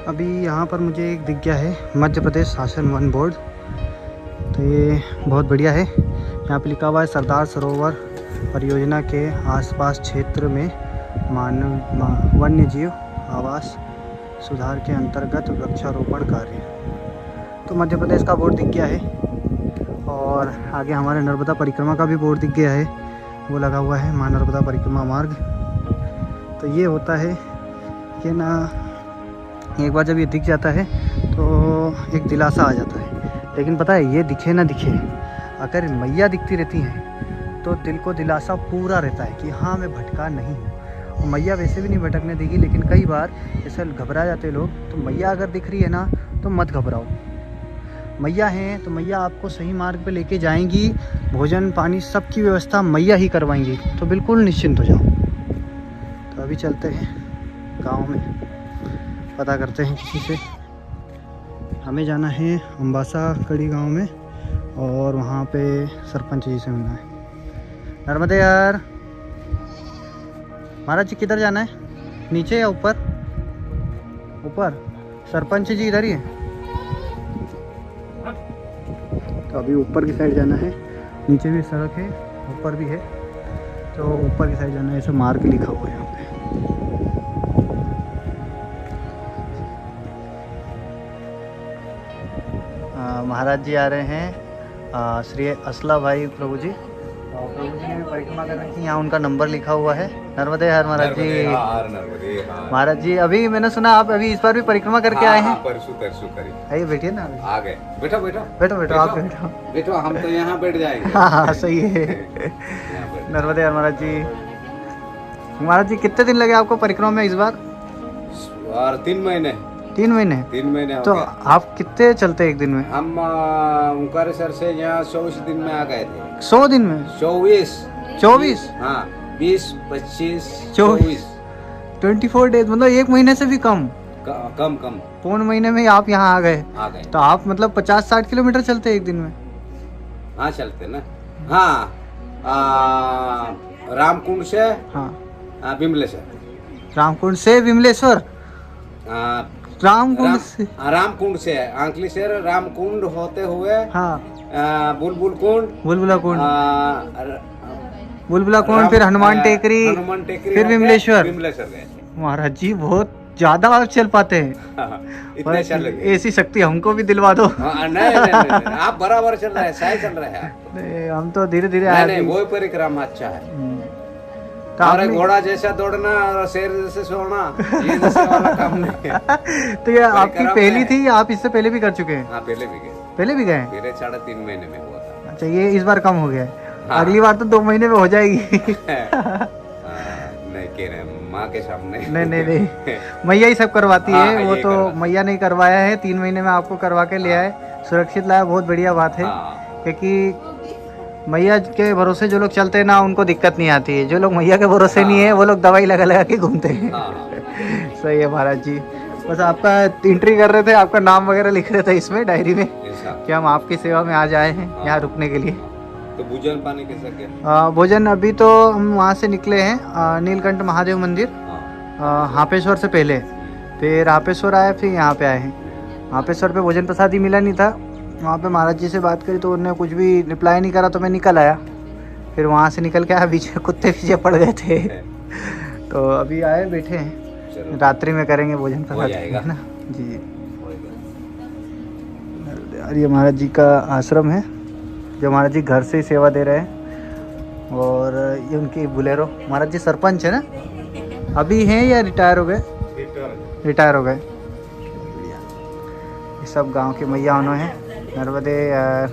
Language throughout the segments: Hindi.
अभी यहाँ पर मुझे एक दिख गया है मध्य प्रदेश शासन वन बोर्ड। तो ये बहुत बढ़िया है। यहाँ पे लिखा हुआ है सरदार सरोवर परियोजना के आसपास क्षेत्र में मानव वन्य जीव आवास सुधार के अंतर्गत वृक्षारोपण कार्य। तो मध्य प्रदेश का बोर्ड दिख गया है और आगे हमारे नर्मदा परिक्रमा का भी बोर्ड दिख गया है, वो लगा हुआ है माँ नर्मदा परिक्रमा मार्ग। तो ये होता है कि ना, एक बार जब ये दिख जाता है तो एक दिलासा आ जाता है। लेकिन पता है, ये दिखे ना दिखे, अगर मैया दिखती रहती हैं तो दिल को दिलासा पूरा रहता है कि हाँ मैं भटका नहीं हूँ। और मैया वैसे भी नहीं भटकने देगी, लेकिन कई बार जैसे घबरा जाते लोग, तो मैया अगर दिख रही है ना तो मत घबराओ। मैया हैं तो मैया आपको सही मार्ग पे लेके जाएंगी। भोजन पानी सबकी व्यवस्था मैया ही करवाएंगी, तो बिल्कुल निश्चिंत हो जाओ। तो अभी चलते हैं गाँव में, पता करते हैं किसी से। हमें जाना है अम्बासा कड़ी गांव में और वहाँ पे सरपंच जी से मिलना है। नर्मदे यार, महाराज जी किधर जाना है, नीचे या ऊपर? ऊपर। सरपंच जी इधर ही है। तो अभी ऊपर की साइड जाना है, नीचे भी सड़क है, ऊपर भी है। तो ऊपर की साइड जाना है, ऐसे मार्ग लिखा हुआ है यहाँ पे। महाराज जी आ रहे हैं, श्री असला भाई प्रभु जी। और प्रभु जी ने भी परिक्रमा कर रखी, यहाँ उनका नंबर लिखा हुआ है। नर्मदे हर महाराज जी। महाराज जी अभी मैंने सुना आप अभी इस बार भी परिक्रमा करके आए हैं। परसों करी। आइए बैठिए ना। आ गए, बैठो बैठो बैठो बैठो, आप बैठो। बैठो, हम तो यहाँ बैठ जाएंगे। हाँ सही है। नर्मदे हर महाराज जी। महाराज जी कितने दिन लगे आपको परिक्रमा में इस बार? और 3 महीने। 3 महीने? 3 महीने हो तो गए। आप कितने चलते एक दिन में? हम ओंकारेश्वर से यहाँ 24 दिन में आ गए थे। 100 दिन में? 24? हाँ, 20, 25, 24 24 डेज, मतलब 1 महीने से भी कम। कम। पौन महीने में आप यहाँ आ गए। तो आप मतलब 50-60 किलोमीटर चलते एक दिन में? हाँ चलते ना। हाँ, रामकुंड से विमलेश्वर। रामकुंड से विमलेश्वर? रामकुंड से अंकलेश्वर, रामकुंड होते हुए हाँ बुलबुल कुंड, बुलबुला कुंड, फिर हनुमान टेकरी, फिर विमलेश्वर। गए। महाराज जी बहुत ज्यादा आप चल पाते हैं। इतने चल रहे। ऐसी शक्ति हमको भी दिलवा दो। नहीं, आप बराबर चल रहे हैं, सही चल रहे हैं। हम तो धीरे धीरे नहीं, वो परिक्रमा अच्छा है। हमारे घोड़ा जैसा दौड़ना और शेर जैसे सोना, ये जैसे वाला काम नहीं है। तो ये आपकी पहली थी या आप इससे पहले भी कर चुके हैं? हाँ, पहले भी गए। पहले भी गए? मेरे 3.5 महीने में हुआ था। अच्छा, ये इस बार कम हो गया है। हाँ। अगली बार तो 2 महीने में हो जाएगी। नहीं कह रहे माँ के सामने। नहीं मैया ही सब करवाती है। हाँ, वो तो मैया नहीं करवाया है, 3 महीने में आपको करवा के ले आए, सुरक्षित लाया। बहुत बढ़िया बात है। क्योंकि मैया के भरोसे जो लोग चलते हैं ना, उनको दिक्कत नहीं आती है। जो लोग मैया के भरोसे नहीं है, वो लोग दवाई लगा लगा के घूमते हैं। सही है महाराज जी। बस आपका एंट्री कर रहे थे, आपका नाम वगैरह लिख रहे थे इसमें डायरी में कि हम आपकी सेवा में आज आए हैं यहाँ रुकने के लिए। तो भोजन पानी कैसा क्या? भोजन अभी तो हम वहाँ से निकले हैं नीलकंठ महादेव मंदिर, हापेश्वर से पहले। फिर हापेश्वर आए, फिर यहाँ पे आए हैं। हापेश्वर पे भोजन प्रसाद ही मिला नहीं था। वहाँ पे महाराज जी से बात करी तो उन्होंने कुछ भी रिप्लाई नहीं करा, तो मैं निकल आया। फिर वहाँ से निकल के आया, पीछे कुत्ते पीछे पड़ गए थे। तो अभी आए, बैठे हैं, रात्रि में करेंगे भोजन प्रसाद ना जी। और ये महाराज जी का आश्रम है, जो महाराज जी घर से ही सेवा दे रहे हैं। और ये उनकी बुलेरो। महाराज जी सरपंच है ना, अभी हैं या रिटायर हो गए? रिटायर हो गए। ये सब गांव के मैया उन्होंने हैं। नर्मदे यार।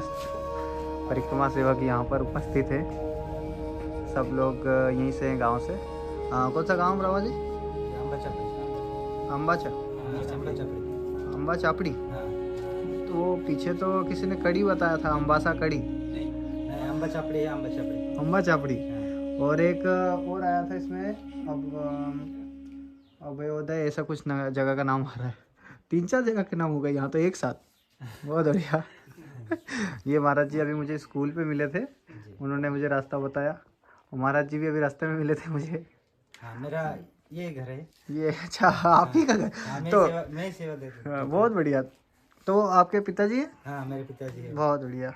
परिक्रमा सेवक यहाँ पर उपस्थित है। सब लोग यहीं से हैं, गांव से। कौन सा गांव ब्रह्मा जी? अम्बा चापड़ी। तो पीछे तो किसी ने कड़ी बताया था, अम्बासा कड़ी। अम्बा चापड़ी। अम्बा चापड़ी। और एक और आया था इसमें, अभयोदय ऐसा कुछ जगह का नाम आ रहा है। 3-4 जगह के नाम हो गए यहाँ तो एक साथ। बहुत बढ़िया। ये महाराज जी अभी मुझे स्कूल पे मिले थे, उन्होंने मुझे रास्ता बताया। और महाराज जी भी अभी रास्ते में मिले थे मुझे। हाँ, मेरा ये घर है। ये अच्छा, आप ही का घर? तो मैं सेवा देता हूँ। बहुत बढ़िया। तो आपके पिताजी हैं? हाँ, मेरे पिताजी है। बहुत बढ़िया।